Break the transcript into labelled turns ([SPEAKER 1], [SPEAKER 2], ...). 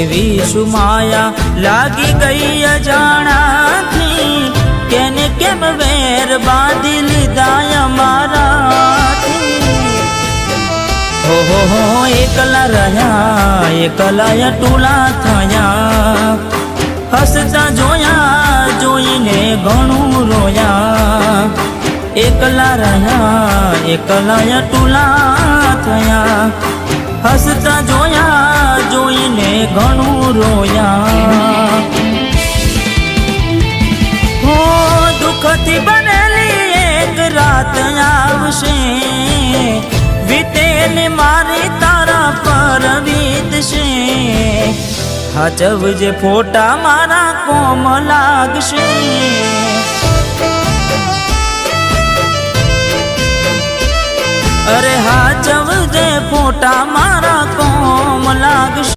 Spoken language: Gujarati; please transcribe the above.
[SPEAKER 1] એવી સુમાયા લાગી ગઈ અજાણાથી, કેને કેમ વેર બાંધી લીધા અમારાથી। હો એકલા રહ્યા એકલા ટૂલા થયા, હસતા જોયા જોઈને ઘણું રોયા। એકલા રહ્યા એકલા ટૂલા થયા, હસતા જોયા જોઈને ઘણું રોયા। હો દુઃખથી બનેલી એક રાત આવશે, વીતેલી મારી તારા પર વીતશે। હાચવજે ફોટા મારા કોમ લાગશે, અરે હાચવજે ફોટા મારા કોમ લાગશે।